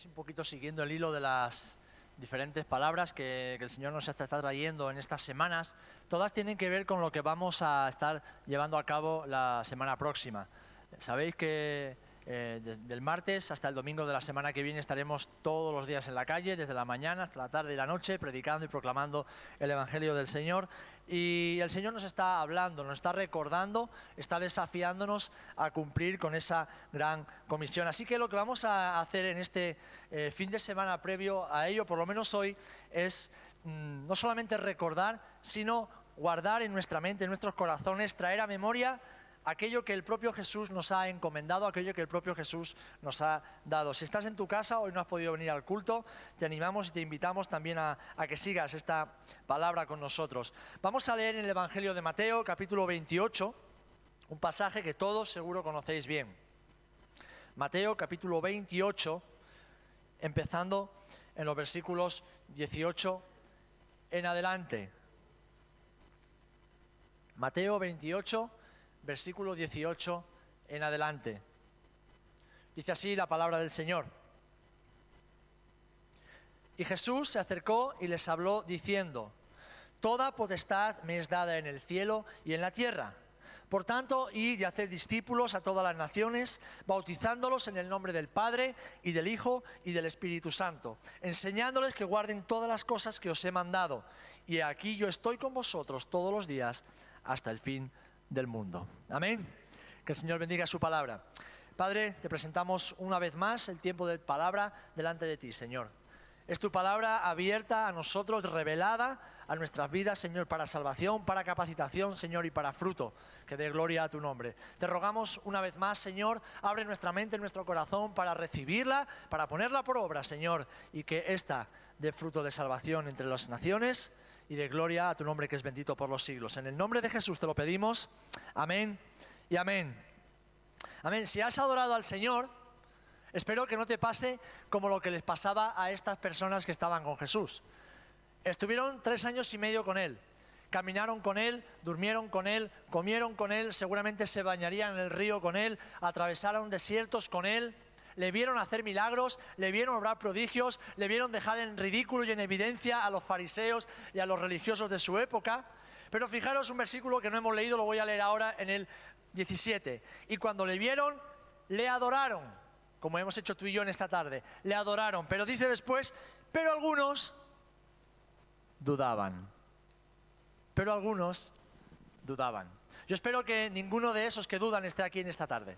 Un poquito siguiendo el hilo de las diferentes palabras que el Señor nos está trayendo en estas semanas, todas tienen que ver con lo que vamos a estar llevando a cabo la semana próxima. Sabéis que del martes hasta el domingo de la semana que viene estaremos todos los días en la calle, desde la mañana hasta la tarde y la noche, predicando y proclamando el Evangelio del Señor. Y el Señor nos está hablando, nos está recordando, está desafiándonos a cumplir con esa gran comisión. Así que lo que vamos a hacer en este fin de semana previo a ello, por lo menos hoy, es no solamente recordar, sino guardar en nuestra mente, en nuestros corazones, traer a memoria aquello que el propio Jesús nos ha encomendado, aquello que el propio Jesús nos ha dado. Si estás en tu casa, hoy no has podido venir al culto, te animamos y te invitamos también a que sigas esta palabra con nosotros. Vamos a leer en el Evangelio de Mateo, capítulo 28, un pasaje que todos seguro conocéis bien. Mateo, capítulo 28, empezando en los versículos 18 en adelante. Mateo 28, versículo 18 en adelante. Dice así la palabra del Señor. Y Jesús se acercó y les habló diciendo: Toda potestad me es dada en el cielo y en la tierra. Por tanto, id y haced discípulos a todas las naciones, bautizándolos en el nombre del Padre y del Hijo y del Espíritu Santo, enseñándoles que guarden todas las cosas que os he mandado. Y aquí yo estoy con vosotros todos los días hasta el fin del mundo. Amén. Que el Señor bendiga su palabra. Padre, te presentamos una vez más el tiempo de palabra delante de ti, Señor. Es tu palabra abierta a nosotros, revelada a nuestras vidas, Señor, para salvación, para capacitación, Señor, y para fruto, que dé gloria a tu nombre. Te rogamos una vez más, Señor, abre nuestra mente, nuestro corazón para recibirla, para ponerla por obra, Señor, y que ésta dé fruto de salvación entre las naciones y de gloria a tu nombre, que es bendito por los siglos. En el nombre de Jesús te lo pedimos. Amén y amén. Amén. Si has adorado al Señor, espero que no te pase como lo que les pasaba a estas personas que estaban con Jesús. Estuvieron 3 años y medio con Él. Caminaron con Él, durmieron con Él, comieron con Él, seguramente se bañarían en el río con Él, atravesaron desiertos con Él. Le vieron hacer milagros, le vieron obrar prodigios, le vieron dejar en ridículo y en evidencia a los fariseos y a los religiosos de su época. Pero fijaros un versículo que no hemos leído, lo voy a leer ahora en el 17. Y cuando le vieron, le adoraron, como hemos hecho tú y yo en esta tarde. Le adoraron, pero dice después, pero algunos dudaban. Pero algunos dudaban. Yo espero que ninguno de esos que dudan esté aquí en esta tarde.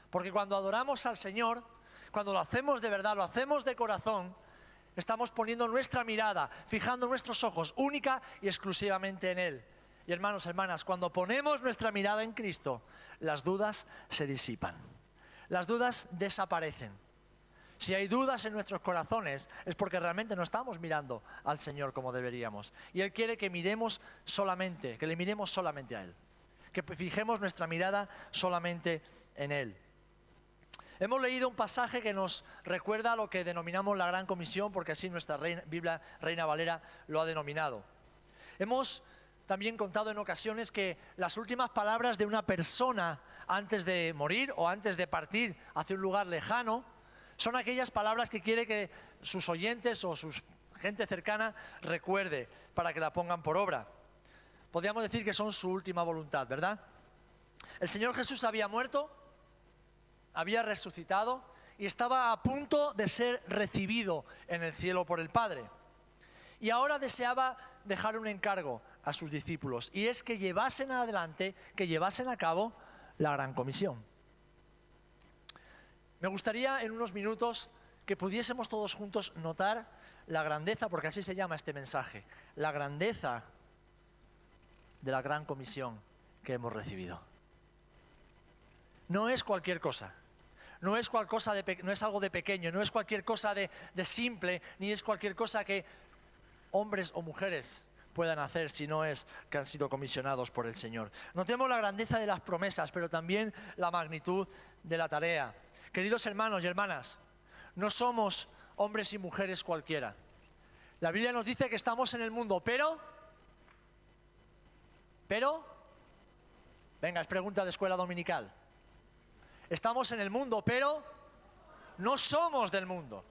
Porque cuando adoramos al Señor, cuando lo hacemos de verdad, lo hacemos de corazón, estamos poniendo nuestra mirada, fijando nuestros ojos única y exclusivamente en Él. Y hermanos, hermanas, cuando ponemos nuestra mirada en Cristo, las dudas se disipan. Las dudas desaparecen. Si hay dudas en nuestros corazones, es porque realmente no estamos mirando al Señor como deberíamos. Y Él quiere que miremos solamente, que le miremos solamente a Él. Que fijemos nuestra mirada solamente en Él. Hemos leído un pasaje que nos recuerda lo que denominamos la Gran Comisión, porque así nuestra Biblia Reina Valera lo ha denominado. Hemos también contado en ocasiones que las últimas palabras de una persona antes de morir o antes de partir hacia un lugar lejano son aquellas palabras que quiere que sus oyentes o su gente cercana recuerde para que la pongan por obra. Podríamos decir que son su última voluntad, ¿verdad? El Señor Jesús había muerto, había resucitado y estaba a punto de ser recibido en el cielo por el Padre. Y ahora deseaba dejar un encargo a sus discípulos, y es que llevasen adelante, que llevasen a cabo la Gran Comisión. Me gustaría en unos minutos que pudiésemos todos juntos notar la grandeza, porque así se llama este mensaje, la grandeza de la Gran Comisión que hemos recibido. No es cualquier cosa. No es no es algo de pequeño, no es cualquier cosa de simple, ni es cualquier cosa que hombres o mujeres puedan hacer, si no es que han sido comisionados por el Señor. Notemos la grandeza de las promesas, pero también la magnitud de la tarea. Queridos hermanos y hermanas, no somos hombres y mujeres cualquiera. La Biblia nos dice que estamos en el mundo, pero, venga, es pregunta de escuela dominical. Estamos en el mundo, pero no somos del mundo.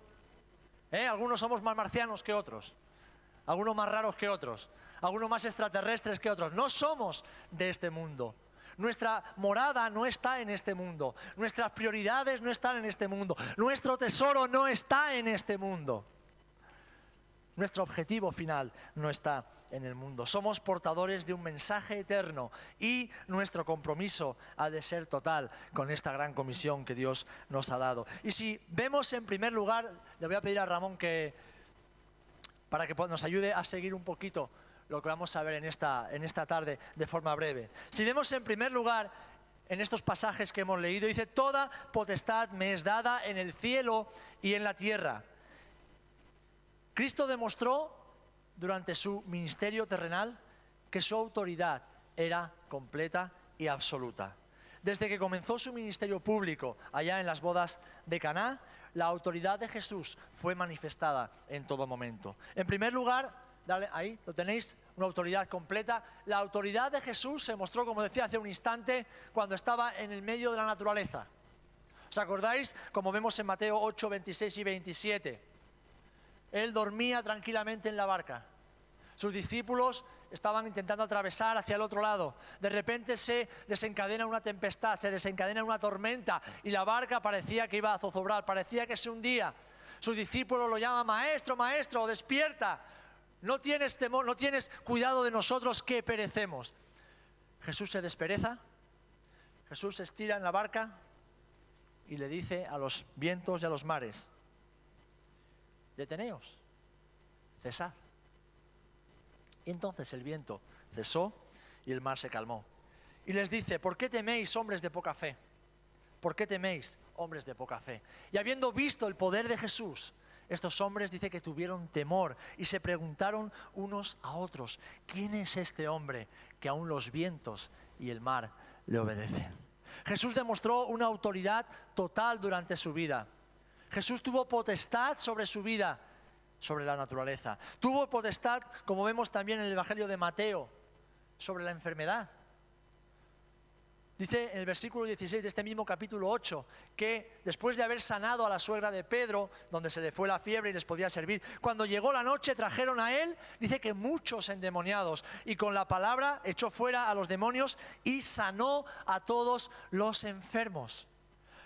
Algunos somos más marcianos que otros, algunos más raros que otros, algunos más extraterrestres que otros. No somos de este mundo. Nuestra morada no está en este mundo. Nuestras prioridades no están en este mundo. Nuestro tesoro no está en este mundo. Nuestro objetivo final no está en el mundo. Somos portadores de un mensaje eterno y nuestro compromiso ha de ser total con esta gran comisión que Dios nos ha dado. Y si vemos en primer lugar, le voy a pedir a Ramón para que nos ayude a seguir un poquito lo que vamos a ver en esta tarde de forma breve. Si vemos en primer lugar en estos pasajes que hemos leído, dice: toda potestad me es dada en el cielo y en la tierra. Cristo demostró durante su ministerio terrenal que su autoridad era completa y absoluta. Desde que comenzó su ministerio público allá en las bodas de Caná, la autoridad de Jesús fue manifestada en todo momento. En primer lugar, ahí lo tenéis, una autoridad completa. La autoridad de Jesús se mostró, como decía hace un instante, cuando estaba en el medio de la naturaleza. ¿Os acordáis? Como vemos en Mateo 8, 26 y 27. Él dormía tranquilamente en la barca. Sus discípulos estaban intentando atravesar hacia el otro lado. De repente se desencadena una tempestad, se desencadena una tormenta y la barca parecía que iba a zozobrar, parecía que se hundía. Sus discípulos lo llaman: maestro, maestro, despierta. No tienes temor, no tienes cuidado de nosotros que perecemos. Jesús se despereza, Jesús se estira en la barca y le dice a los vientos y a los mares: deteneos, cesad. Y entonces el viento cesó y el mar se calmó. Y les dice: ¿por qué teméis, hombres de poca fe? ¿Por qué teméis, hombres de poca fe? Y habiendo visto el poder de Jesús, estos hombres dice que tuvieron temor y se preguntaron unos a otros: ¿quién es este hombre que aún los vientos y el mar le obedecen? Jesús demostró una autoridad total durante su vida. Jesús tuvo potestad sobre su vida, sobre la naturaleza. Tuvo potestad, como vemos también en el Evangelio de Mateo, sobre la enfermedad. Dice en el versículo 16 de este mismo capítulo 8 que después de haber sanado a la suegra de Pedro, donde se le fue la fiebre y les podía servir, cuando llegó la noche trajeron a él, dice que muchos endemoniados, y con la palabra echó fuera a los demonios y sanó a todos los enfermos.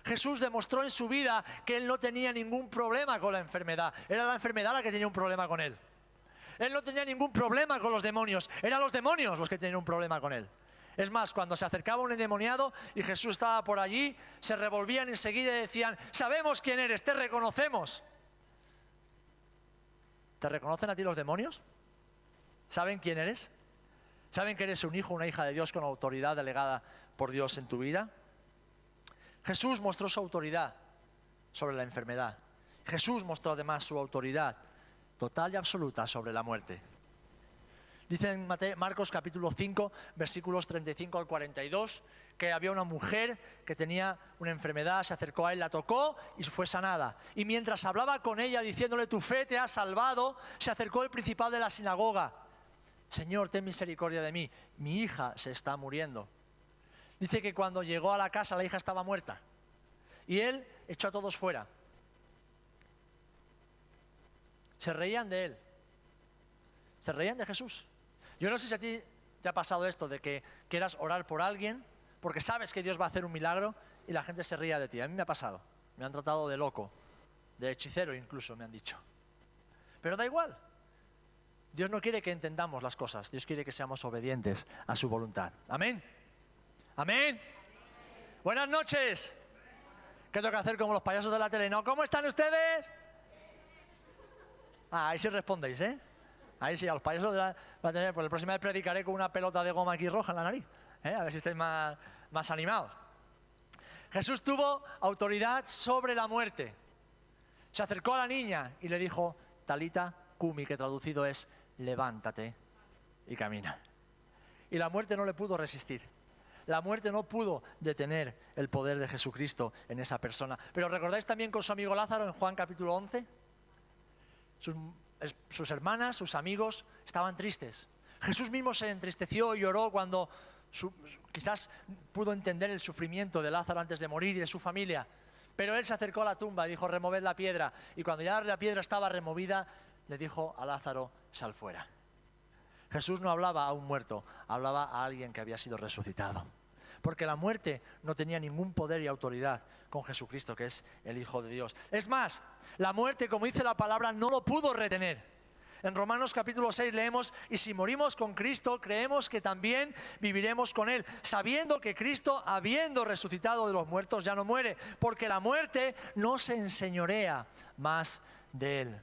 Jesús demostró en su vida que él no tenía ningún problema con la enfermedad. Era la enfermedad la que tenía un problema con él. Él no tenía ningún problema con los demonios. Eran los demonios los que tenían un problema con él. Es más, cuando se acercaba un endemoniado y Jesús estaba por allí, se revolvían enseguida y decían: sabemos quién eres, te reconocemos. ¿Te reconocen a ti los demonios? ¿Saben quién eres? ¿Saben que eres un hijo, una hija de Dios con autoridad delegada por Dios en tu vida? Jesús mostró su autoridad sobre la enfermedad. Jesús mostró además su autoridad total y absoluta sobre la muerte. Dice en Marcos capítulo 5, versículos 35 al 42, que había una mujer que tenía una enfermedad, se acercó a él, la tocó y fue sanada. Y mientras hablaba con ella diciéndole: tu fe te ha salvado, se acercó el principal de la sinagoga: Señor, ten misericordia de mí, mi hija se está muriendo. Dice que cuando llegó a la casa la hija estaba muerta y él echó a todos fuera. Se reían de él, se reían de Jesús. Yo no sé si a ti te ha pasado esto de que quieras orar por alguien porque sabes que Dios va a hacer un milagro y la gente se ría de ti. A mí me ha pasado, me han tratado de loco, de hechicero incluso me han dicho. Pero da igual, Dios no quiere que entendamos las cosas, Dios quiere que seamos obedientes a su voluntad. Amén. Amén. Buenas noches. ¿Qué tengo que hacer como los payasos de la tele? ¿No? ¿Cómo están ustedes? Ahí sí respondéis, ¿eh? Ahí sí, a los payasos de la tele. Por la próxima vez predicaré con una pelota de goma aquí roja en la nariz, ¿eh? A ver si estáis más animados. Jesús tuvo autoridad sobre la muerte. Se acercó a la niña y le dijo: Talita cumi, que traducido es: levántate y camina. Y la muerte no le pudo resistir. La muerte no pudo detener el poder de Jesucristo en esa persona. Pero ¿recordáis también con su amigo Lázaro en Juan capítulo 11? Sus hermanas, sus amigos estaban tristes. Jesús mismo se entristeció y lloró cuando quizás pudo entender el sufrimiento de Lázaro antes de morir y de su familia. Pero él se acercó a la tumba y dijo, removed la piedra. Y cuando ya la piedra estaba removida, le dijo a Lázaro, sal fuera. Jesús no hablaba a un muerto, hablaba a alguien que había sido resucitado. Porque la muerte no tenía ningún poder y autoridad con Jesucristo, que es el Hijo de Dios. Es más, la muerte, como dice la palabra, no lo pudo retener. En Romanos capítulo 6 leemos, y si morimos con Cristo, creemos que también viviremos con Él, sabiendo que Cristo, habiendo resucitado de los muertos, ya no muere, porque la muerte no se enseñorea más de Él.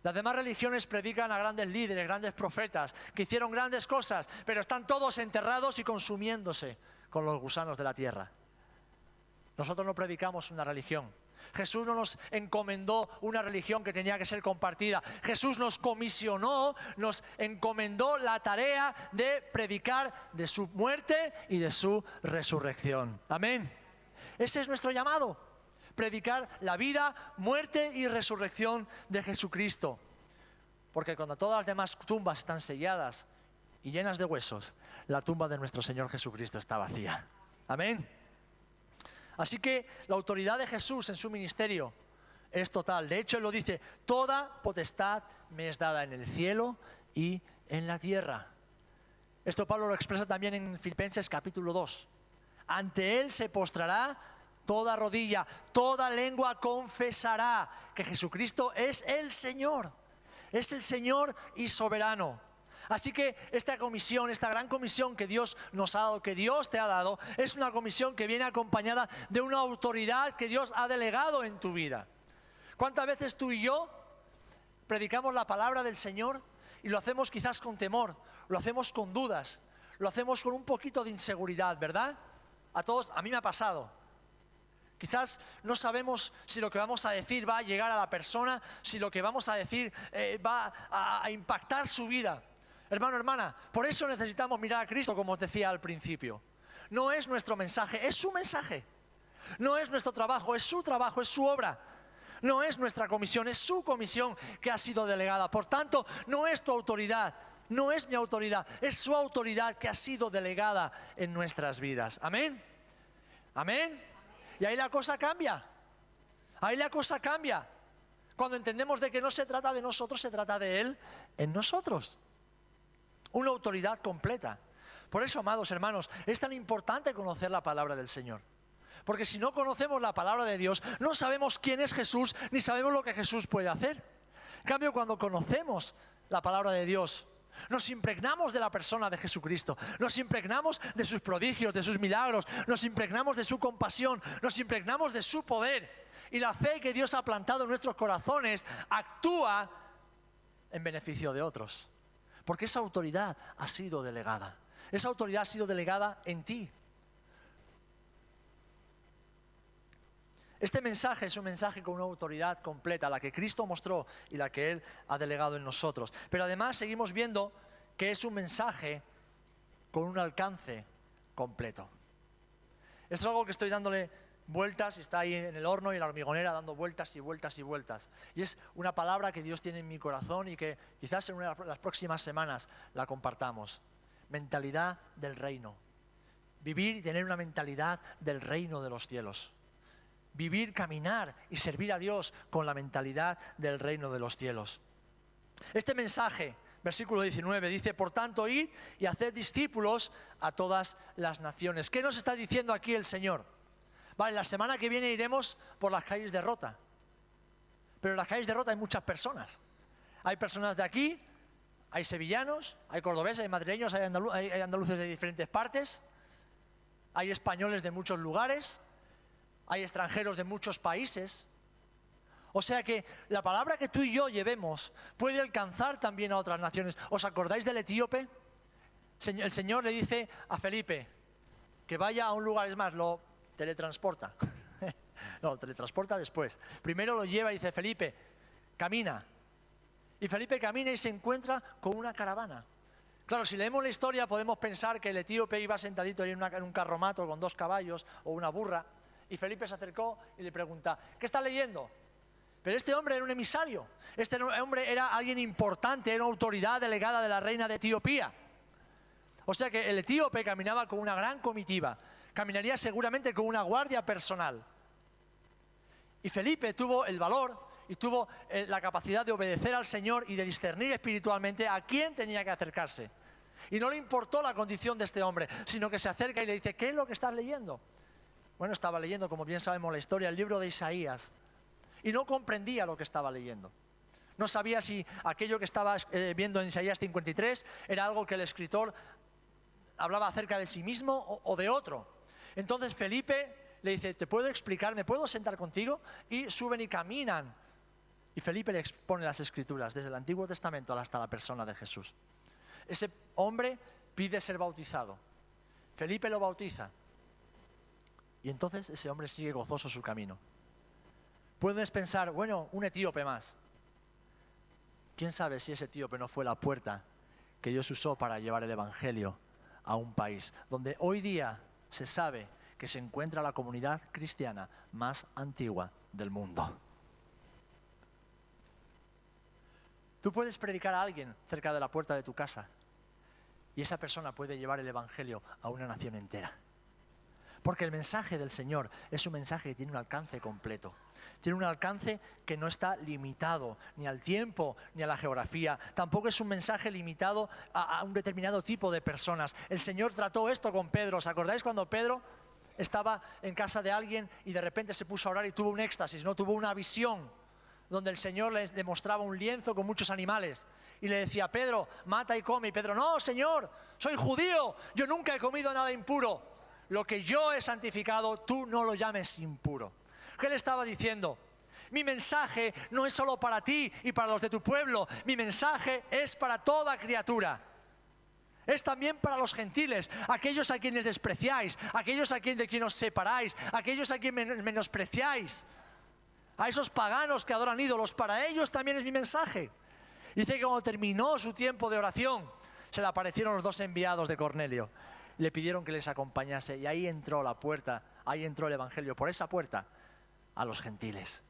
Las demás religiones predican a grandes líderes, grandes profetas, que hicieron grandes cosas, pero están todos enterrados y consumiéndose con los gusanos de la tierra. Nosotros no predicamos una religión. Jesús no nos encomendó una religión que tenía que ser compartida. Jesús nos comisionó, nos encomendó la tarea de predicar de su muerte y de su resurrección. Amén. Ese es nuestro llamado. Predicar la vida, muerte y resurrección de Jesucristo. Porque cuando todas las demás tumbas están selladas y llenas de huesos, la tumba de nuestro Señor Jesucristo está vacía. Amén. Así que la autoridad de Jesús en su ministerio es total. De hecho, Él lo dice, toda potestad me es dada en el cielo y en la tierra. Esto Pablo lo expresa también en Filipenses capítulo 2. Ante Él se postrará toda rodilla, toda lengua confesará que Jesucristo es el Señor y soberano. Así que esta comisión, esta gran comisión que Dios nos ha dado, que Dios te ha dado, es una comisión que viene acompañada de una autoridad que Dios ha delegado en tu vida. ¿Cuántas veces tú y yo predicamos la palabra del Señor y lo hacemos quizás con temor, lo hacemos con dudas, lo hacemos con un poquito de inseguridad, ¿verdad? A todos, a mí me ha pasado. Quizás no sabemos si lo que vamos a decir va a llegar a la persona, si lo que vamos a decir va a impactar su vida. Hermano, hermana, por eso necesitamos mirar a Cristo, como os decía al principio. No es nuestro mensaje, es su mensaje. No es nuestro trabajo, es su trabajo, es su obra. No es nuestra comisión, es su comisión que ha sido delegada. Por tanto, no es tu autoridad, no es mi autoridad, es su autoridad que ha sido delegada en nuestras vidas. Amén. Amén. Y ahí la cosa cambia. Ahí la cosa cambia. Cuando entendemos de que no se trata de nosotros, se trata de Él en nosotros. Una autoridad completa. Por eso, amados hermanos, es tan importante conocer la palabra del Señor. Porque si no conocemos la palabra de Dios, no sabemos quién es Jesús, ni sabemos lo que Jesús puede hacer. En cambio, cuando conocemos la palabra de Dios, nos impregnamos de la persona de Jesucristo, nos impregnamos de sus prodigios, de sus milagros, nos impregnamos de su compasión, nos impregnamos de su poder. Y la fe que Dios ha plantado en nuestros corazones actúa en beneficio de otros. Porque esa autoridad ha sido delegada. Esa autoridad ha sido delegada en ti. Este mensaje es un mensaje con una autoridad completa, la que Cristo mostró y la que Él ha delegado en nosotros. Pero además seguimos viendo que es un mensaje con un alcance completo. Esto es algo que estoy dándole vueltas, y está ahí en el horno y en la hormigonera dando vueltas y vueltas y vueltas. Y es una palabra que Dios tiene en mi corazón y que quizás en una de las próximas semanas la compartamos. Mentalidad del reino. Vivir y tener una mentalidad del reino de los cielos. Vivir, caminar y servir a Dios con la mentalidad del reino de los cielos. Este mensaje, versículo 19, dice, por tanto, id y haced discípulos a todas las naciones. ¿Qué nos está diciendo aquí el Señor? Vale, la semana que viene iremos por las calles de Rota. Pero en las calles de Rota hay muchas personas. Hay personas de aquí, hay sevillanos, hay cordobeses, hay madrileños, hay andaluces de diferentes partes, hay españoles de muchos lugares, hay extranjeros de muchos países. O sea que la palabra que tú y yo llevemos puede alcanzar también a otras naciones. ¿Os acordáis del etíope? El Señor le dice a Felipe que vaya a un lugar, es más, lo teletransporta. No, teletransporta después. Primero lo lleva y dice, Felipe, camina. Y Felipe camina y se encuentra con una caravana. Claro, si leemos la historia podemos pensar que el etíope iba sentadito en un carromato con 2 caballos o una burra. Y Felipe se acercó y le pregunta, ¿qué está leyendo? Pero este hombre era un emisario. Este hombre era alguien importante, era una autoridad delegada de la reina de Etiopía. O sea que el etíope caminaba con una gran comitiva. Caminaría seguramente con una guardia personal. Y Felipe tuvo el valor y tuvo la capacidad de obedecer al Señor y de discernir espiritualmente a quién tenía que acercarse. Y no le importó la condición de este hombre, sino que se acerca y le dice, ¿qué es lo que estás leyendo? Bueno, estaba leyendo, como bien sabemos la historia, el libro de Isaías. Y no comprendía lo que estaba leyendo. No sabía si aquello que estaba viendo en Isaías 53 era algo que el escritor hablaba acerca de sí mismo o de otro. Entonces Felipe le dice, ¿te puedo explicar? ¿Me puedo sentar contigo? Y suben y caminan. Y Felipe le expone las escrituras, desde el Antiguo Testamento hasta la persona de Jesús. Ese hombre pide ser bautizado. Felipe lo bautiza. Y entonces ese hombre sigue gozoso su camino. Puedes pensar, bueno, un etíope más. ¿Quién sabe si ese etíope no fue la puerta que Dios usó para llevar el Evangelio a un país donde hoy día se sabe que se encuentra la comunidad cristiana más antigua del mundo? Tú puedes predicar a alguien cerca de la puerta de tu casa y esa persona puede llevar el Evangelio a una nación entera. Porque el mensaje del Señor es un mensaje que tiene un alcance completo. Tiene un alcance que no está limitado ni al tiempo ni a la geografía. Tampoco es un mensaje limitado a un determinado tipo de personas. El Señor trató esto con Pedro. ¿Os acordáis cuando Pedro estaba en casa de alguien y de repente se puso a orar y tuvo un éxtasis, ¿no? Tuvo una visión donde el Señor le mostraba un lienzo con muchos animales y le decía, Pedro, mata y come. Y Pedro, no, Señor, soy judío, yo nunca he comido nada impuro. Lo que yo he santificado, tú no lo llames impuro. ¿Qué le estaba diciendo? Mi mensaje no es solo para ti y para los de tu pueblo. Mi mensaje es para toda criatura. Es también para los gentiles, aquellos a quienes despreciáis, aquellos de quienes os separáis, aquellos a quienes menospreciáis. A esos paganos que adoran ídolos, para ellos también es mi mensaje. Dice que cuando terminó su tiempo de oración, se le aparecieron los dos enviados de Cornelio. Le pidieron que les acompañase y ahí entró la puerta, ahí entró el Evangelio, por esa puerta, a los gentiles.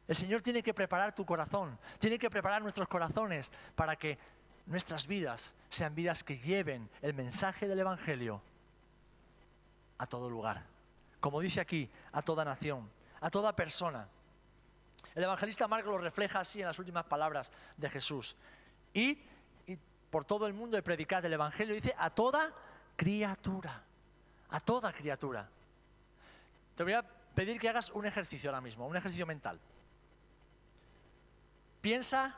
El Señor tiene que preparar tu corazón, tiene que preparar nuestros corazones para que nuestras vidas sean vidas que lleven el mensaje del Evangelio a todo lugar. Como dice aquí, a toda nación, a toda persona. El evangelista Marcos lo refleja así en las últimas palabras de Jesús. Id por todo el mundo y predicad el Evangelio, dice, a toda criatura. A toda criatura. Te voy a pedir que hagas un ejercicio ahora mismo, un ejercicio mental. Piensa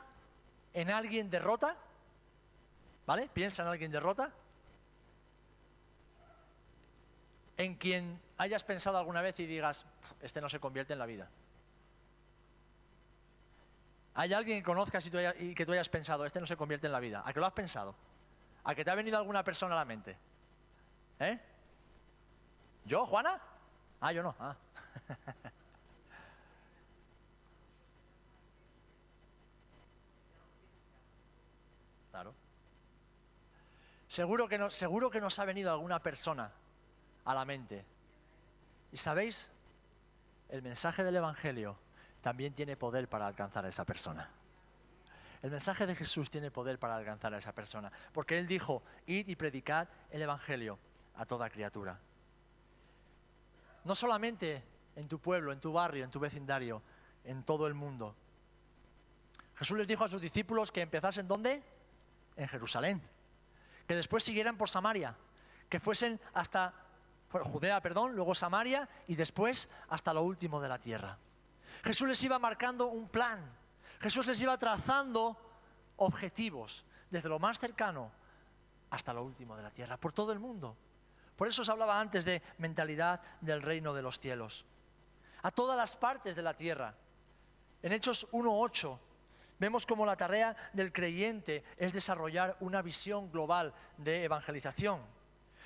en alguien derrota, ¿vale? Piensa en alguien derrota, en quien hayas pensado alguna vez y digas, este no se convierte en la vida. ¿Hay alguien que conozcas y que tú hayas pensado, este no se convierte en la vida? ¿A qué lo has pensado? ¿A que te ha venido alguna persona a la mente? ¿Eh? ¿Yo, Juana? Ah, yo no. Ah. Claro. Seguro que nos ha venido alguna persona a la mente. ¿Y sabéis? El mensaje del Evangelio también tiene poder para alcanzar a esa persona. El mensaje de Jesús tiene poder para alcanzar a esa persona. Porque Él dijo, id y predicad el Evangelio a toda criatura. No solamente en tu pueblo, en tu barrio, en tu vecindario, en todo el mundo. Jesús les dijo a sus discípulos que empezasen ¿dónde? En Jerusalén. Que después siguieran por Samaria. Que fuesen hasta Judea, luego Samaria y después hasta lo último de la tierra. Jesús les iba marcando un plan. Jesús les iba trazando objetivos desde lo más cercano hasta lo último de la tierra, por todo el mundo. Por eso os hablaba antes de mentalidad del reino de los cielos. A todas las partes de la tierra. En Hechos 1:8 vemos como la tarea del creyente es desarrollar una visión global de evangelización.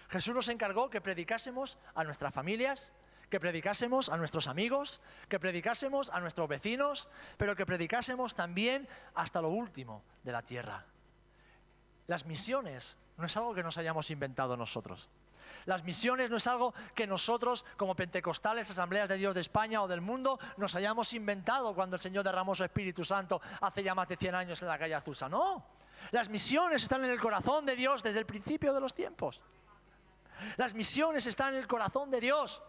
Jesús nos encargó que predicásemos a nuestras familias, que predicásemos a nuestros amigos, que predicásemos a nuestros vecinos, pero que predicásemos también hasta lo último de la tierra. Las misiones no es algo que nos hayamos inventado nosotros. Las misiones no es algo que nosotros, como pentecostales, asambleas de Dios de España o del mundo, nos hayamos inventado cuando el Señor derramó su Espíritu Santo hace ya más de 100 años en la calle Azusa. No, las misiones están en el corazón de Dios desde el principio de los tiempos. Las misiones están en el corazón de Dios,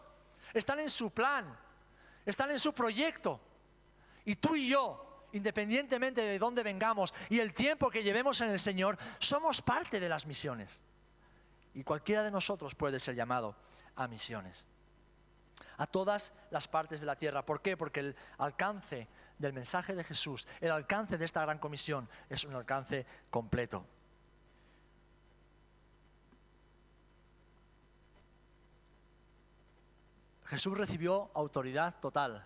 están en su plan. están en su proyecto. Y tú y yo, independientemente de dónde vengamos y el tiempo que llevemos en el Señor, somos parte de las misiones. Y cualquiera de nosotros puede ser llamado a misiones. A todas las partes de la tierra. ¿Por qué? Porque el alcance del mensaje de Jesús, el alcance de esta gran comisión, es un alcance completo. Jesús recibió autoridad total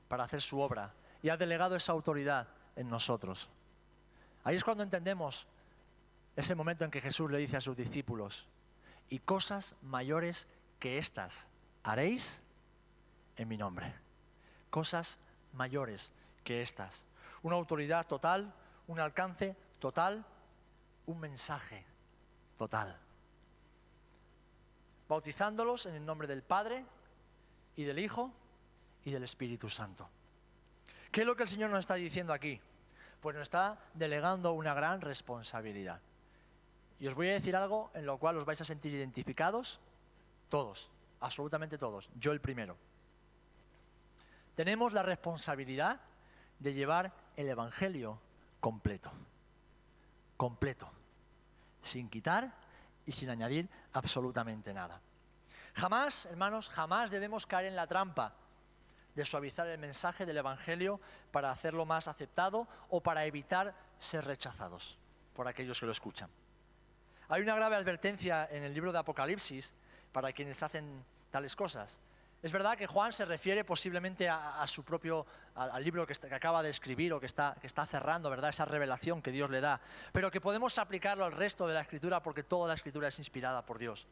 para hacer su obra y ha delegado esa autoridad en nosotros. Ahí es cuando entendemos ese momento en que Jesús le dice a sus discípulos: y cosas mayores que estas haréis en mi nombre. Cosas mayores que estas. Una autoridad total, un alcance total, un mensaje total. Bautizándolos en el nombre del Padre y del Hijo y del Espíritu Santo. ¿Qué es lo que el Señor nos está diciendo aquí? Pues nos está delegando una gran responsabilidad. Y os voy a decir algo en lo cual os vais a sentir identificados todos, absolutamente todos, yo el primero. Tenemos la responsabilidad de llevar el Evangelio completo, sin quitar y sin añadir absolutamente nada. Jamás, hermanos, jamás debemos caer en la trampa de suavizar el mensaje del Evangelio para hacerlo más aceptado o para evitar ser rechazados por aquellos que lo escuchan. Hay una grave advertencia en el libro de Apocalipsis para quienes hacen tales cosas. Es verdad que Juan se refiere posiblemente a su propio, al libro que acaba de escribir o que está cerrando, ¿verdad? Esa revelación que Dios le da, pero que podemos aplicarlo al resto de la Escritura porque toda la Escritura es inspirada por Dios.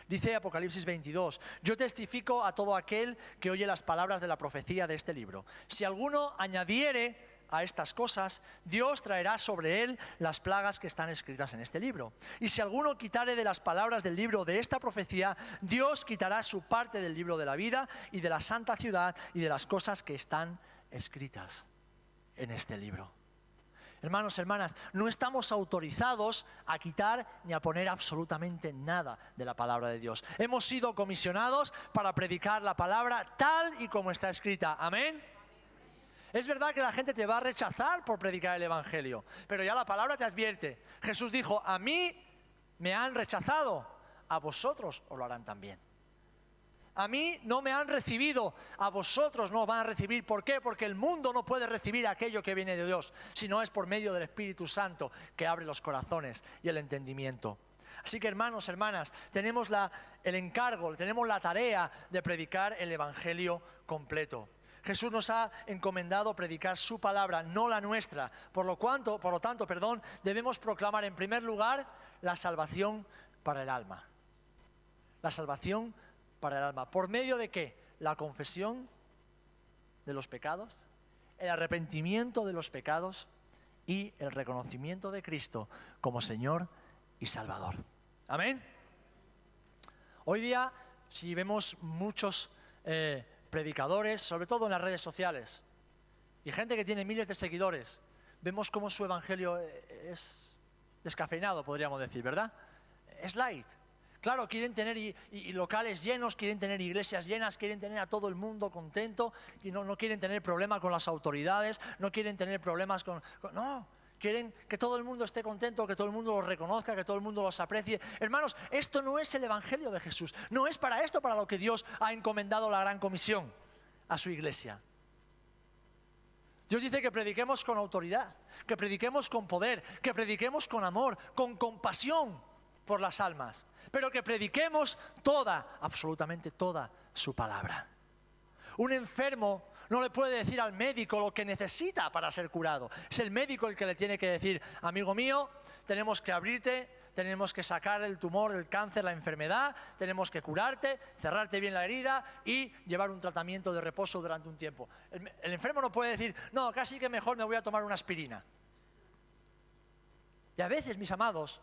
Dice Apocalipsis 22, yo testifico a todo aquel que oye las palabras de la profecía de este libro. Si alguno añadiere a estas cosas, Dios traerá sobre él las plagas que están escritas en este libro. Y si alguno quitare de las palabras del libro de esta profecía, Dios quitará su parte del libro de la vida y de la santa ciudad y de las cosas que están escritas en este libro. Hermanos, hermanas, no estamos autorizados a quitar ni a poner absolutamente nada de la palabra de Dios. Hemos sido comisionados para predicar la palabra tal y como está escrita. Amén. Es verdad que la gente te va a rechazar por predicar el Evangelio, pero ya la palabra te advierte. Jesús dijo, a mí me han rechazado, a vosotros os lo harán también. A mí no me han recibido, a vosotros no van a recibir. ¿Por qué? Porque el mundo no puede recibir aquello que viene de Dios, si no es por medio del Espíritu Santo que abre los corazones y el entendimiento. Así que hermanos, hermanas, tenemos el encargo, tenemos la tarea de predicar el Evangelio completo. Jesús nos ha encomendado predicar su palabra, no la nuestra. Por lo tanto, debemos proclamar en primer lugar la salvación para el alma. La salvación para el alma. ¿Por medio de qué? La confesión de los pecados, el arrepentimiento de los pecados y el reconocimiento de Cristo como Señor y Salvador. Amén. Hoy día, si vemos muchos predicadores, sobre todo en las redes sociales, y gente que tiene miles de seguidores, vemos cómo su evangelio es descafeinado, podríamos decir, ¿verdad? Es light. Claro, quieren tener y locales llenos, quieren tener iglesias llenas, quieren tener a todo el mundo contento, y no quieren tener problemas con las autoridades, no quieren tener problemas no, quieren que todo el mundo esté contento, que todo el mundo los reconozca, que todo el mundo los aprecie. Hermanos, esto no es el Evangelio de Jesús, no es para esto para lo que Dios ha encomendado la gran comisión a su iglesia. Dios dice que prediquemos con autoridad, que prediquemos con poder, que prediquemos con amor, con compasión por las almas, pero que prediquemos absolutamente toda su palabra. Un enfermo no le puede decir al médico lo que necesita para ser curado. Es el médico el que le tiene que decir, amigo mío, tenemos que abrirte, tenemos que sacar el tumor, el cáncer, la enfermedad, tenemos que curarte, cerrarte bien la herida y llevar un tratamiento de reposo durante un tiempo. El enfermo no puede decir, no, casi que mejor me voy a tomar una aspirina. Y a veces, mis amados,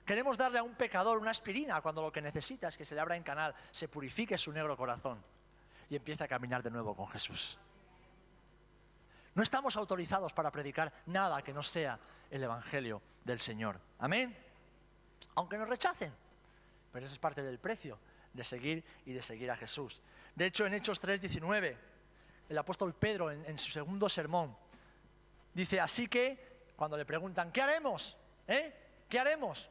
queremos darle a un pecador una aspirina cuando lo que necesita es que se le abra en canal, se purifique su negro corazón y empiece a caminar de nuevo con Jesús. No estamos autorizados para predicar nada que no sea el Evangelio del Señor. Amén. Aunque nos rechacen, pero eso es parte del precio de seguir y de seguir a Jesús. De hecho, en Hechos 3:19, el apóstol Pedro en su segundo sermón. Dice, así que, cuando le preguntan, ¿qué haremos? ¿Qué haremos?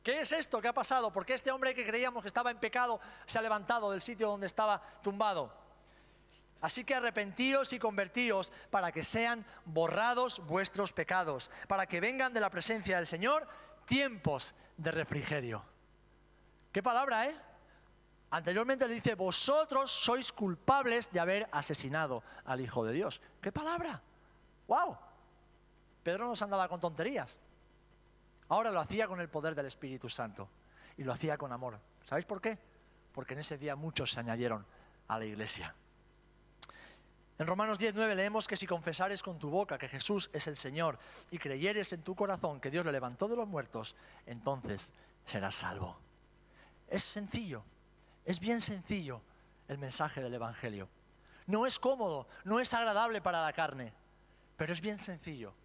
¿Qué es esto? ¿Qué ha pasado? ¿Por qué este hombre que creíamos que estaba en pecado se ha levantado del sitio donde estaba tumbado? Así que arrepentíos y convertíos para que sean borrados vuestros pecados, para que vengan de la presencia del Señor tiempos de refrigerio. ¿Qué palabra, Anteriormente le dice, vosotros sois culpables de haber asesinado al Hijo de Dios. ¿Qué palabra? ¡Wow! Pedro no se andaba con tonterías. Ahora lo hacía con el poder del Espíritu Santo. Y lo hacía con amor. ¿Sabéis por qué? Porque en ese día muchos se añadieron a la iglesia. En Romanos 10:9 leemos que si confesares con tu boca que Jesús es el Señor y creyeres en tu corazón que Dios le levantó de los muertos, entonces serás salvo. Es sencillo. Es bien sencillo el mensaje del Evangelio. No es cómodo, no es agradable para la carne, pero es bien sencillo.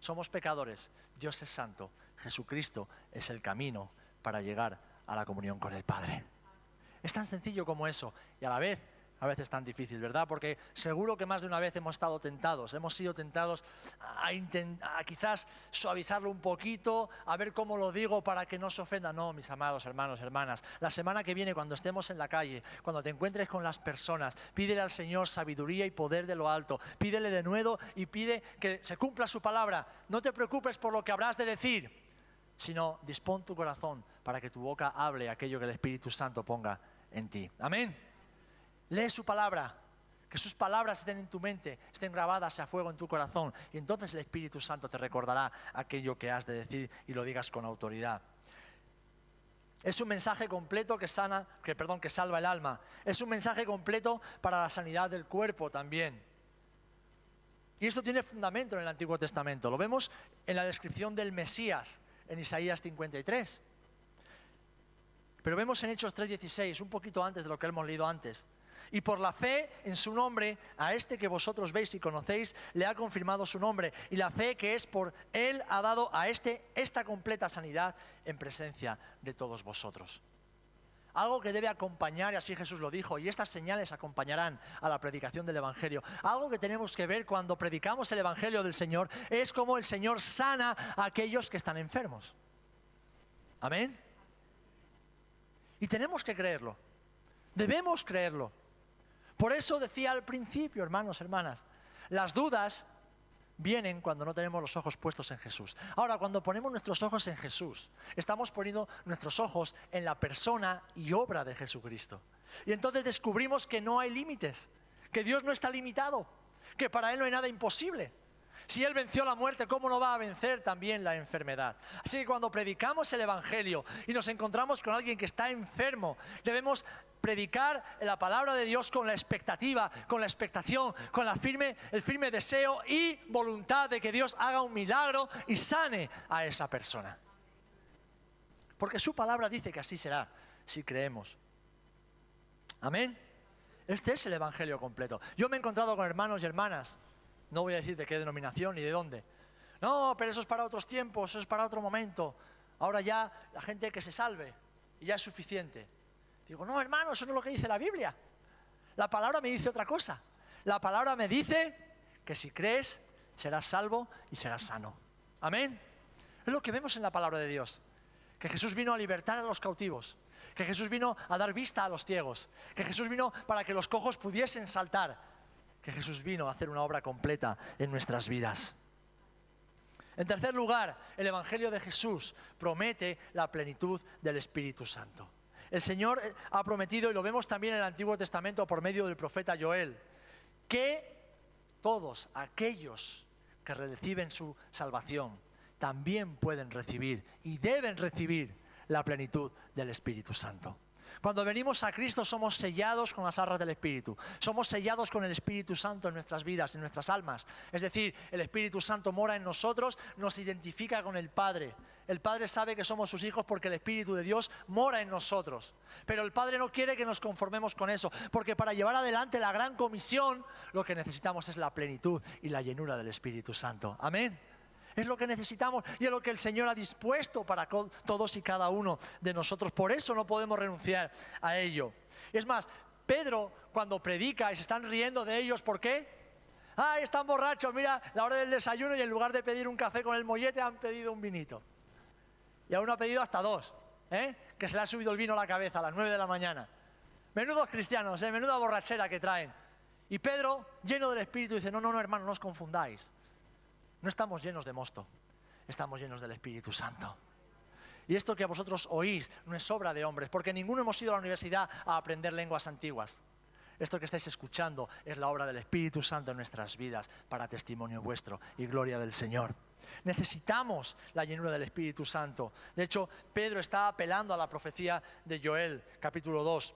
Somos pecadores, Dios es santo, Jesucristo es el camino para llegar a la comunión con el Padre. Es tan sencillo como eso y a veces tan difícil, ¿verdad? Porque seguro que más de una vez hemos estado tentados, hemos sido tentados a quizás suavizarlo un poquito, a ver cómo lo digo para que no se ofenda. No, mis amados hermanos, hermanas, la semana que viene cuando estemos en la calle, cuando te encuentres con las personas, pídele al Señor sabiduría y poder de lo alto, pídele de nuevo y pide que se cumpla su palabra. No te preocupes por lo que habrás de decir, sino dispón tu corazón para que tu boca hable aquello que el Espíritu Santo ponga en ti. Amén. Lee su palabra, que sus palabras estén en tu mente, estén grabadas a fuego en tu corazón. Y entonces el Espíritu Santo te recordará aquello que has de decir y lo digas con autoridad. Es un mensaje completo que salva el alma. Es un mensaje completo para la sanidad del cuerpo también. Y esto tiene fundamento en el Antiguo Testamento. Lo vemos en la descripción del Mesías, en Isaías 53. Pero vemos en Hechos 3:16, un poquito antes de lo que hemos leído antes. Y por la fe en su nombre, a este que vosotros veis y conocéis, le ha confirmado su nombre. Y la fe que es por él ha dado a esta completa sanidad en presencia de todos vosotros. Algo que debe acompañar, y así Jesús lo dijo, y estas señales acompañarán a la predicación del Evangelio. Algo que tenemos que ver cuando predicamos el Evangelio del Señor es cómo el Señor sana a aquellos que están enfermos. Amén. Y tenemos que creerlo. Debemos creerlo. Por eso decía al principio, hermanos, hermanas, las dudas vienen cuando no tenemos los ojos puestos en Jesús. Ahora, cuando ponemos nuestros ojos en Jesús, estamos poniendo nuestros ojos en la persona y obra de Jesucristo. Y entonces descubrimos que no hay límites, que Dios no está limitado, que para Él no hay nada imposible. Si Él venció la muerte, ¿cómo no va a vencer también la enfermedad? Así que cuando predicamos el Evangelio y nos encontramos con alguien que está enfermo, debemos predicar la palabra de Dios con la expectativa, con la expectación, con el firme deseo y voluntad de que Dios haga un milagro y sane a esa persona. Porque su palabra dice que así será, si creemos. Amén. Este es el Evangelio completo. Yo me he encontrado con hermanos y hermanas, no voy a decir de qué denominación ni de dónde. No, pero eso es para otros tiempos, eso es para otro momento. Ahora ya la gente que se salve y ya es suficiente. Digo, no, hermano, eso no es lo que dice la Biblia. La palabra me dice otra cosa. La palabra me dice que si crees, serás salvo y serás sano. Amén. Es lo que vemos en la palabra de Dios. Que Jesús vino a libertar a los cautivos. Que Jesús vino a dar vista a los ciegos. Que Jesús vino para que los cojos pudiesen saltar. Que Jesús vino a hacer una obra completa en nuestras vidas. En tercer lugar, el Evangelio de Jesús promete la plenitud del Espíritu Santo. El Señor ha prometido, y lo vemos también en el Antiguo Testamento por medio del profeta Joel, que todos aquellos que reciben su salvación también pueden recibir y deben recibir la plenitud del Espíritu Santo. Cuando venimos a Cristo somos sellados con las arras del Espíritu. Somos sellados con el Espíritu Santo en nuestras vidas, en nuestras almas. Es decir, el Espíritu Santo mora en nosotros, nos identifica con el Padre. El Padre sabe que somos sus hijos porque el Espíritu de Dios mora en nosotros. Pero el Padre no quiere que nos conformemos con eso, porque para llevar adelante la gran comisión, lo que necesitamos es la plenitud y la llenura del Espíritu Santo. Amén. Es lo que necesitamos y es lo que el Señor ha dispuesto para todos y cada uno de nosotros. Por eso no podemos renunciar a ello. Es más, Pedro, cuando predica y se están riendo de ellos, ¿por qué? ¡Ay, están borrachos! Mira, la hora del desayuno y en lugar de pedir un café con el mollete han pedido un vinito. Y a uno ha pedido hasta 2, que se le ha subido el vino a la cabeza a las 9 de la mañana. Menudos cristianos, menuda borrachera que traen. Y Pedro, lleno del Espíritu, dice, no, hermano, no os confundáis. No estamos llenos de mosto, estamos llenos del Espíritu Santo. Y esto que vosotros oís no es obra de hombres, porque ninguno hemos ido a la universidad a aprender lenguas antiguas. Esto que estáis escuchando es la obra del Espíritu Santo en nuestras vidas para testimonio vuestro y gloria del Señor. Necesitamos la llenura del Espíritu Santo. De hecho, Pedro está apelando a la profecía de Joel, capítulo 2.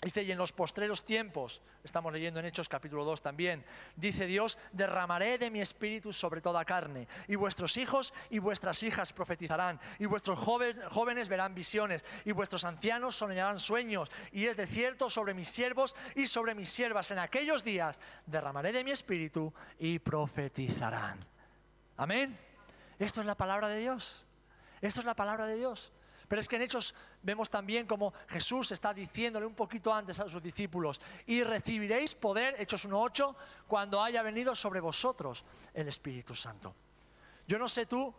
Dice, y en los postreros tiempos, estamos leyendo en Hechos capítulo 2 también, dice Dios, derramaré de mi espíritu sobre toda carne, y vuestros hijos y vuestras hijas profetizarán, y vuestros jóvenes verán visiones, y vuestros ancianos soñarán sueños, y es de cierto sobre mis siervos y sobre mis siervas. En aquellos días derramaré de mi espíritu y profetizarán. Amén. Esto es la palabra de Dios. Esto es la palabra de Dios. Pero es que en Hechos vemos también como Jesús está diciéndole un poquito antes a sus discípulos, y recibiréis poder, Hechos 1:8, cuando haya venido sobre vosotros el Espíritu Santo. Yo no sé tú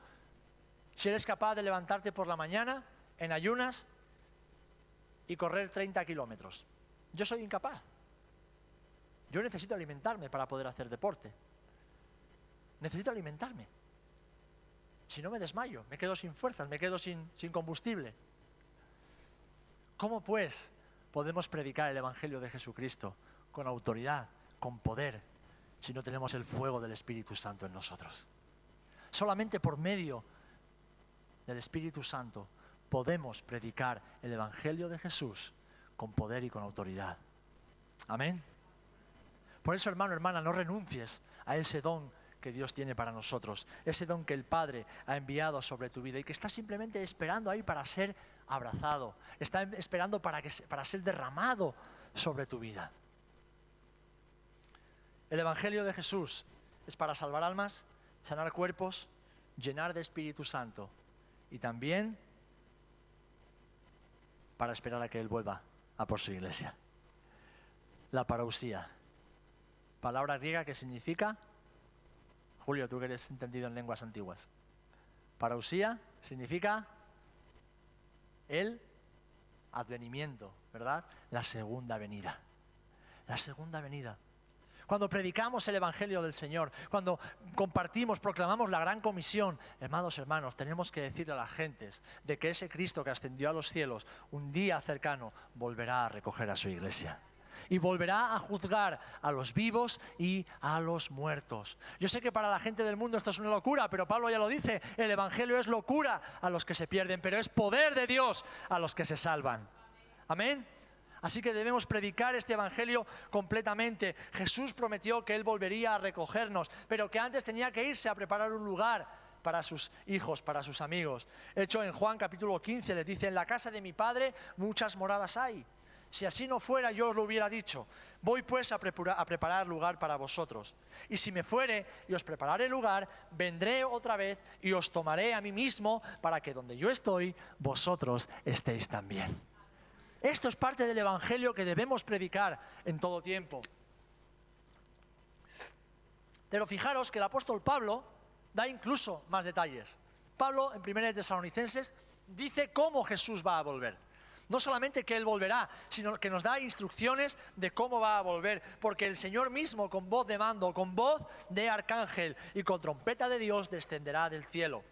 si eres capaz de levantarte por la mañana en ayunas y correr 30 kilómetros. Yo soy incapaz. Yo necesito alimentarme para poder hacer deporte. Necesito alimentarme. Si no me desmayo, me quedo sin fuerzas, me quedo sin combustible. ¿Cómo pues podemos predicar el Evangelio de Jesucristo con autoridad, con poder, si no tenemos el fuego del Espíritu Santo en nosotros? Solamente por medio del Espíritu Santo podemos predicar el Evangelio de Jesús con poder y con autoridad. Amén. Por eso, hermano, hermana, no renuncies a ese don que Dios tiene para nosotros, ese don que el Padre ha enviado sobre tu vida y que está simplemente esperando ahí para ser abrazado, está esperando para ser derramado sobre tu vida. El Evangelio de Jesús es para salvar almas, sanar cuerpos, llenar de Espíritu Santo y también para esperar a que Él vuelva a por su iglesia. La parousia, palabra griega que significa... Julio, tú que eres entendido en lenguas antiguas. Parousia significa el advenimiento, ¿verdad? La segunda venida. La segunda venida. Cuando predicamos el Evangelio del Señor, cuando compartimos, proclamamos la gran comisión, hermanos, tenemos que decirle a las gentes de que ese Cristo que ascendió a los cielos, un día cercano, volverá a recoger a su iglesia. Y volverá a juzgar a los vivos y a los muertos. Yo sé que para la gente del mundo esto es una locura, pero Pablo ya lo dice, el Evangelio es locura a los que se pierden, pero es poder de Dios a los que se salvan. Amén. Así que debemos predicar este Evangelio completamente. Jesús prometió que Él volvería a recogernos, pero que antes tenía que irse a preparar un lugar para sus hijos, para sus amigos. De hecho, en Juan capítulo 15 les dice, en la casa de mi Padre muchas moradas hay. Si así no fuera, yo os lo hubiera dicho. Voy pues a preparar lugar para vosotros. Y si me fuere y os prepararé lugar, vendré otra vez y os tomaré a mí mismo, para que donde yo estoy, vosotros estéis también. Esto es parte del Evangelio que debemos predicar en todo tiempo. Pero fijaros que el apóstol Pablo da incluso más detalles. Pablo, en 1 Tesalonicenses, dice cómo Jesús va a volver. No solamente que Él volverá, sino que nos da instrucciones de cómo va a volver. Porque el Señor mismo, con voz de mando, con voz de arcángel y con trompeta de Dios, descenderá del cielo.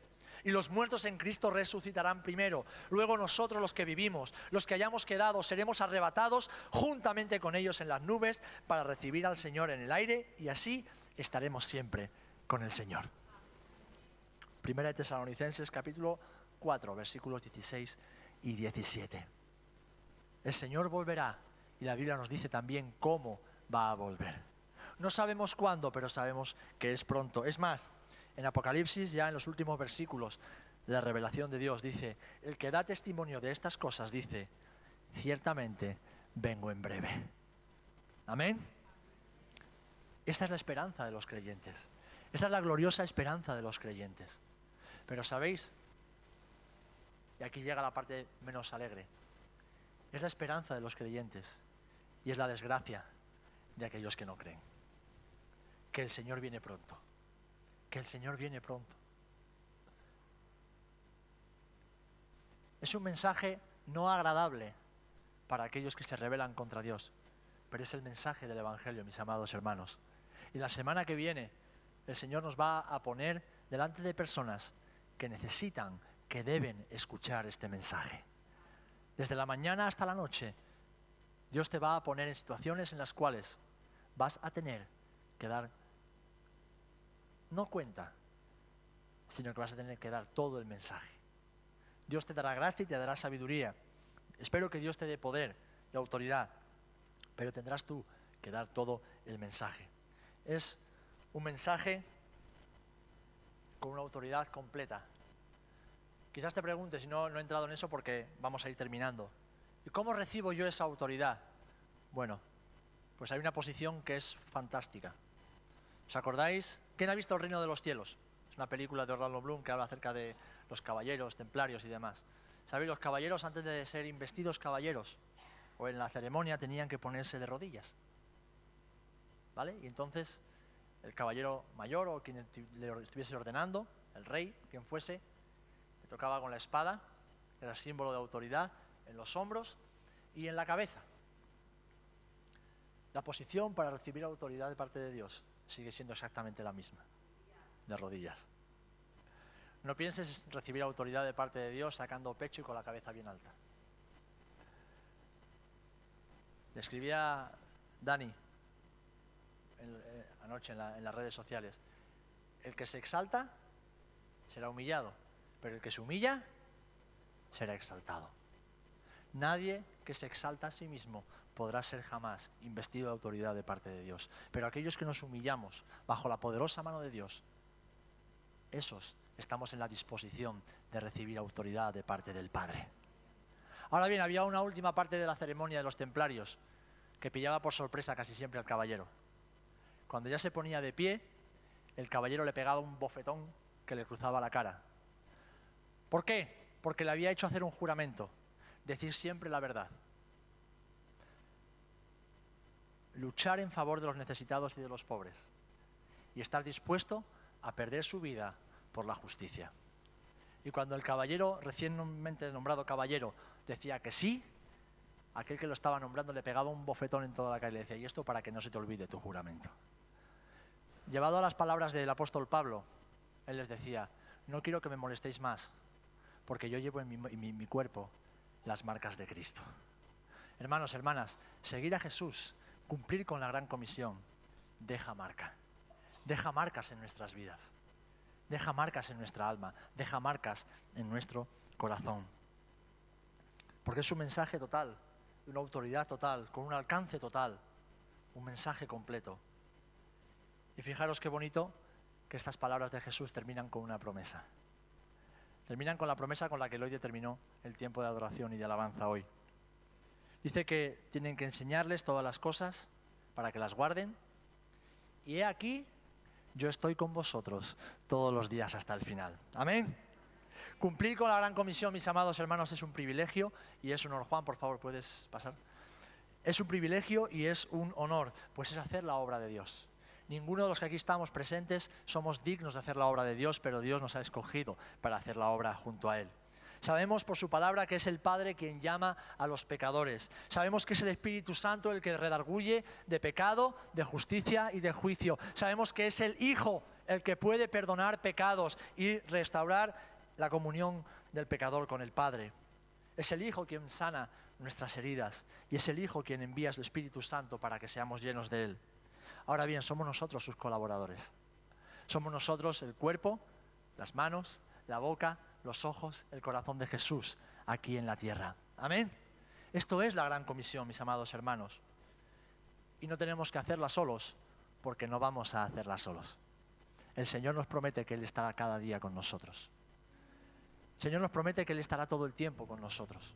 Y los muertos en Cristo resucitarán primero. Luego nosotros, los que vivimos, los que hayamos quedado, seremos arrebatados juntamente con ellos en las nubes para recibir al Señor en el aire, y así estaremos siempre con el Señor. 1 Tesalonicenses capítulo 4, versículos 16 y 17. El Señor volverá y la Biblia nos dice también cómo va a volver. No sabemos cuándo, pero sabemos que es pronto. Es más, en Apocalipsis, ya en los últimos versículos de la revelación de Dios, dice, el que da testimonio de estas cosas dice, ciertamente vengo en breve. Amén. Esta es la esperanza de los creyentes. Esta es la gloriosa esperanza de los creyentes. Pero ¿sabéis? Y aquí llega la parte menos alegre. Es la esperanza de los creyentes y es la desgracia de aquellos que no creen. Que el Señor viene pronto. Que el Señor viene pronto. Es un mensaje no agradable para aquellos que se rebelan contra Dios, pero es el mensaje del Evangelio, mis amados hermanos. Y la semana que viene el Señor nos va a poner delante de personas que necesitan, que deben escuchar este mensaje. Desde la mañana hasta la noche, Dios te va a poner en situaciones en las cuales vas a tener que dar, no cuenta, sino que vas a tener que dar todo el mensaje. Dios te dará gracia y te dará sabiduría. Espero que Dios te dé poder y autoridad, pero tendrás tú que dar todo el mensaje. Es un mensaje con una autoridad completa. Quizás te preguntes, y no he entrado en eso porque vamos a ir terminando. ¿Y cómo recibo yo esa autoridad? Bueno, pues hay una posición que es fantástica. ¿Os acordáis? ¿Quién ha visto El Reino de los Cielos? Es una película de Orlando Bloom que habla acerca de los caballeros, templarios y demás. ¿Sabéis? Los caballeros, antes de ser investidos caballeros, o en la ceremonia, tenían que ponerse de rodillas. ¿Vale? Y entonces el caballero mayor o quien le estuviese ordenando, el rey, quien fuese, le tocaba con la espada, que era símbolo de autoridad, en los hombros y en la cabeza. La posición para recibir autoridad de parte de Dios sigue siendo exactamente la misma, de rodillas. No pienses recibir autoridad de parte de Dios sacando pecho y con la cabeza bien alta. Le escribía Dani anoche en las redes sociales: el que se exalta será humillado, pero el que se humilla será exaltado. Nadie que se exalta a sí mismo podrá ser jamás investido de autoridad de parte de Dios. Pero aquellos que nos humillamos bajo la poderosa mano de Dios, esos estamos en la disposición de recibir autoridad de parte del Padre. Ahora bien, había una última parte de la ceremonia de los templarios que pillaba por sorpresa casi siempre al caballero. Cuando ya se ponía de pie, el caballero le pegaba un bofetón que le cruzaba la cara. ¿Por qué? Porque le había hecho hacer un juramento: decir siempre la verdad, luchar en favor de los necesitados y de los pobres, y estar dispuesto a perder su vida por la justicia. Y cuando el caballero, recientemente nombrado caballero, decía que sí, aquel que lo estaba nombrando le pegaba un bofetón en toda la cara y le decía: y esto para que no se te olvide tu juramento. Llevado a las palabras del apóstol Pablo, él les decía: no quiero que me molestéis más, porque yo llevo en mi cuerpo las marcas de Cristo. Hermanos, hermanas, seguir a Jesús, cumplir con la gran comisión, deja marcas en nuestras vidas, deja marcas en nuestra alma, deja marcas en nuestro corazón. Porque es un mensaje total, una autoridad total, con un alcance total, un mensaje completo. Y fijaros qué bonito que estas palabras de Jesús terminan con una promesa. Terminan con la promesa con la que Eloy terminó el tiempo de adoración y de alabanza hoy. Dice que tienen que enseñarles todas las cosas para que las guarden. Y he aquí, yo estoy con vosotros todos los días hasta el final. Amén. Cumplir con la gran comisión, mis amados hermanos, es un privilegio y es un honor. Juan, por favor, ¿puedes pasar? Es un privilegio y es un honor, pues es hacer la obra de Dios. Ninguno de los que aquí estamos presentes somos dignos de hacer la obra de Dios, pero Dios nos ha escogido para hacer la obra junto a Él. Sabemos por su palabra que es el Padre quien llama a los pecadores. Sabemos que es el Espíritu Santo el que redarguye de pecado, de justicia y de juicio. Sabemos que es el Hijo el que puede perdonar pecados y restaurar la comunión del pecador con el Padre. Es el Hijo quien sana nuestras heridas y es el Hijo quien envía a su Espíritu Santo para que seamos llenos de Él. Ahora bien, somos nosotros sus colaboradores. Somos nosotros el cuerpo, las manos, la boca, los ojos, el corazón de Jesús aquí en la tierra. Amén. Esto es la gran comisión, mis amados hermanos. Y no tenemos que hacerla solos, porque no vamos a hacerla solos. El Señor nos promete que Él estará cada día con nosotros. El Señor nos promete que Él estará todo el tiempo con nosotros.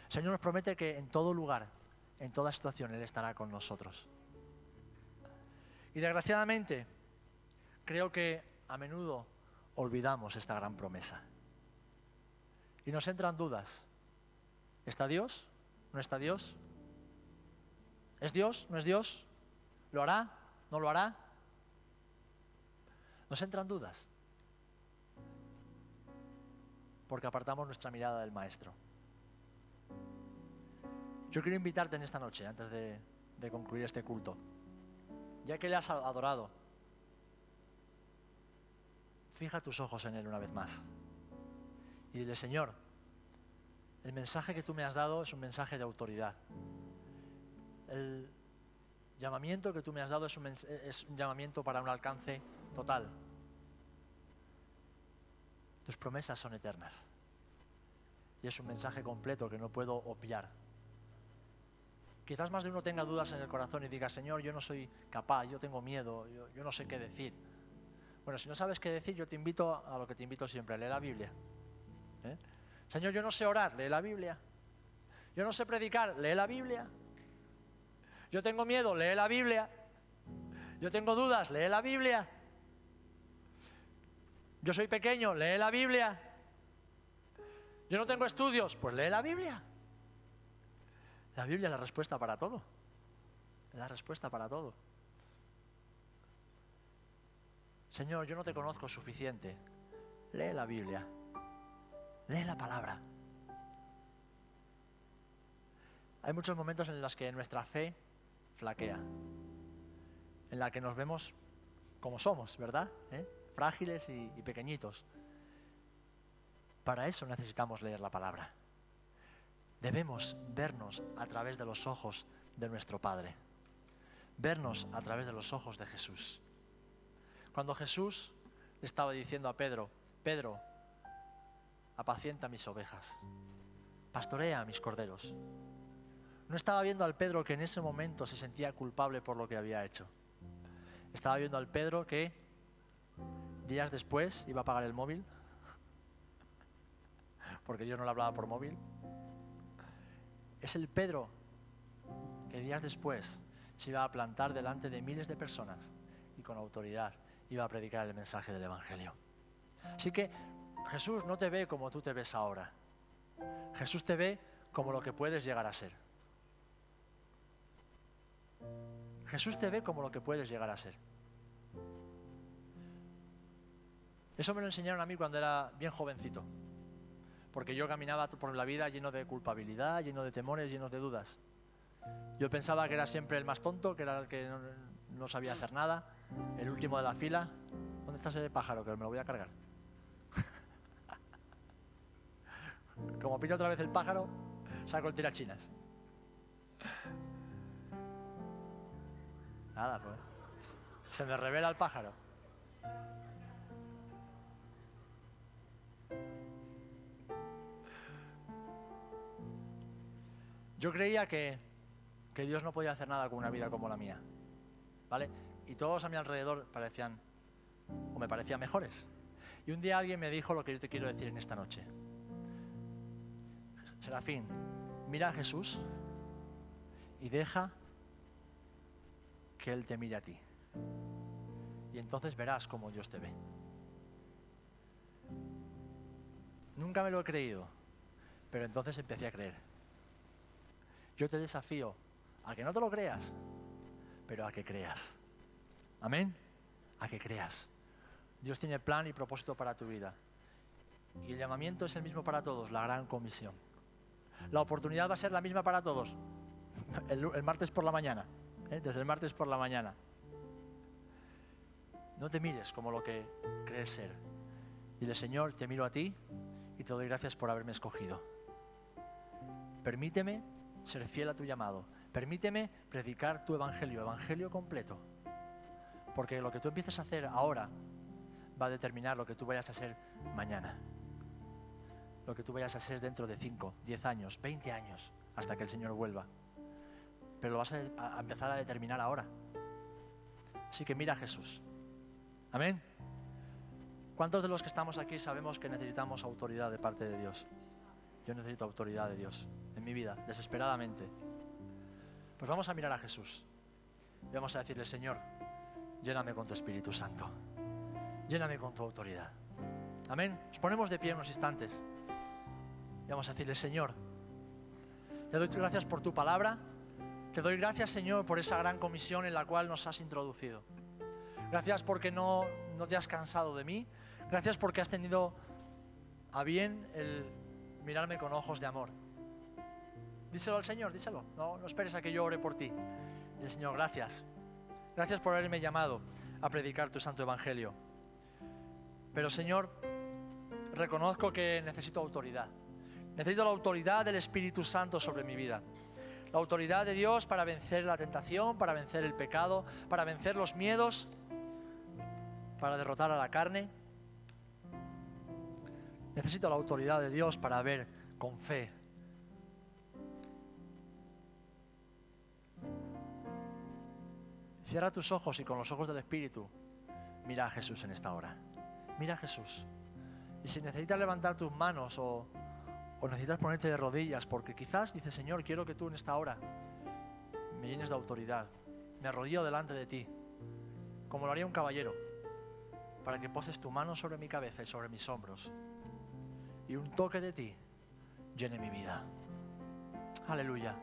El Señor nos promete que en todo lugar, en toda situación, Él estará con nosotros. Y desgraciadamente, creo que a menudo olvidamos esta gran promesa. Y nos entran dudas. ¿Está Dios? ¿No está Dios? ¿Es Dios? ¿No es Dios? ¿Lo hará? ¿No lo hará? Nos entran dudas, porque apartamos nuestra mirada del Maestro. Yo quiero invitarte en esta noche, antes de concluir este culto, ya que le has adorado, fija tus ojos en Él una vez más y dile: Señor, el mensaje que tú me has dado es un mensaje de autoridad. El llamamiento que tú me has dado es un llamamiento para un alcance total. Tus promesas son eternas y es un mensaje completo que no puedo obviar. Quizás más de uno tenga dudas en el corazón y diga: Señor, yo no soy capaz, yo tengo miedo, yo no sé qué decir. Bueno, si no sabes qué decir, yo te invito a lo que te invito siempre: lee la Biblia. Señor, yo no sé orar, lee la Biblia. Yo no sé predicar, lee la Biblia. Yo tengo miedo, lee la Biblia. Yo tengo dudas, lee la Biblia. Yo soy pequeño, lee la Biblia. Yo no tengo estudios, pues lee la Biblia. La Biblia es la respuesta para todo. Es la respuesta para todo. Señor, yo no te conozco suficiente. Lee la Biblia. Lee la palabra. Hay muchos momentos en los que nuestra fe flaquea, en la que nos vemos como somos, ¿verdad? Frágiles y pequeñitos. Para eso necesitamos leer la palabra. Debemos vernos a través de los ojos de nuestro Padre. Vernos a través de los ojos de Jesús. Cuando Jesús le estaba diciendo a Pedro: Pedro, apacienta mis ovejas, pastorea a mis corderos. No estaba viendo al Pedro que en ese momento se sentía culpable por lo que había hecho. Estaba viendo al Pedro que días después iba a pagar el móvil, porque yo no le hablaba por móvil. Es el Pedro que días después se iba a plantar delante de miles de personas y con autoridad iba a predicar el mensaje del Evangelio. Así que Jesús no te ve como tú te ves ahora. Jesús te ve como lo que puedes llegar a ser. Jesús te ve como lo que puedes llegar a ser. Eso me lo enseñaron a mí cuando era bien jovencito, porque yo caminaba por la vida lleno de culpabilidad, lleno de temores, lleno de dudas. Yo pensaba que era siempre el más tonto, que era el que no sabía hacer nada, el último de la fila. ¿Dónde está ese pájaro? Que me lo voy a cargar. Como pita otra vez el pájaro, saco el tirachinas. Nada, pues. Se me revela el pájaro. Yo creía que Dios no podía hacer nada con una vida como la mía, ¿vale? Y todos a mi alrededor parecían, o me parecían mejores. Y un día alguien me dijo lo que yo te quiero decir en esta noche. Serafín, mira a Jesús y deja que Él te mire a ti. Y entonces verás cómo Dios te ve. Nunca me lo he creído, pero entonces empecé a creer. Yo te desafío a que no te lo creas, pero a que creas. Amén. A que creas. Dios tiene plan y propósito para tu vida. Y el llamamiento es el mismo para todos, la gran comisión. La oportunidad va a ser la misma para todos. El martes por la mañana. Desde el martes por la mañana. No te mires como lo que crees ser. Dile: Señor, te miro a ti y te doy gracias por haberme escogido. Permíteme ser fiel a tu llamado. Permíteme predicar tu evangelio completo. Porque lo que tú empieces a hacer ahora va a determinar lo que tú vayas a hacer mañana. Lo que tú vayas a hacer dentro de 5, 10 años, 20 años, hasta que el Señor vuelva. Pero lo vas a empezar a determinar ahora. Así que mira a Jesús. Amén. ¿Cuántos de los que estamos aquí sabemos que necesitamos autoridad de parte de Dios? Yo necesito autoridad de Dios en mi vida, desesperadamente. Pues vamos a mirar a Jesús y vamos a decirle: Señor, lléname con tu Espíritu Santo. Lléname con tu autoridad. Amén. Nos ponemos de pie unos instantes y vamos a decirle: Señor, te doy gracias por tu palabra. Te doy gracias, Señor, por esa gran comisión en la cual nos has introducido. Gracias porque no te has cansado de mí. Gracias porque has tenido a bien el mirarme con ojos de amor. Díselo al Señor, díselo. No esperes a que yo ore por ti. Dile, Señor, gracias. Gracias por haberme llamado a predicar tu santo evangelio. Pero, Señor, reconozco que necesito autoridad. Necesito la autoridad del Espíritu Santo sobre mi vida. La autoridad de Dios para vencer la tentación, para vencer el pecado, para vencer los miedos, para derrotar a la carne. Necesito la autoridad de Dios para ver con fe. Cierra tus ojos y con los ojos del Espíritu mira a Jesús en esta hora. Mira a Jesús. Y si necesitas levantar tus manos o necesitas ponerte de rodillas, porque quizás dices, Señor, quiero que tú en esta hora me llenes de autoridad. Me arrodillo delante de ti, como lo haría un caballero, para que poses tu mano sobre mi cabeza y sobre mis hombros. Y un toque de ti llene mi vida. Aleluya.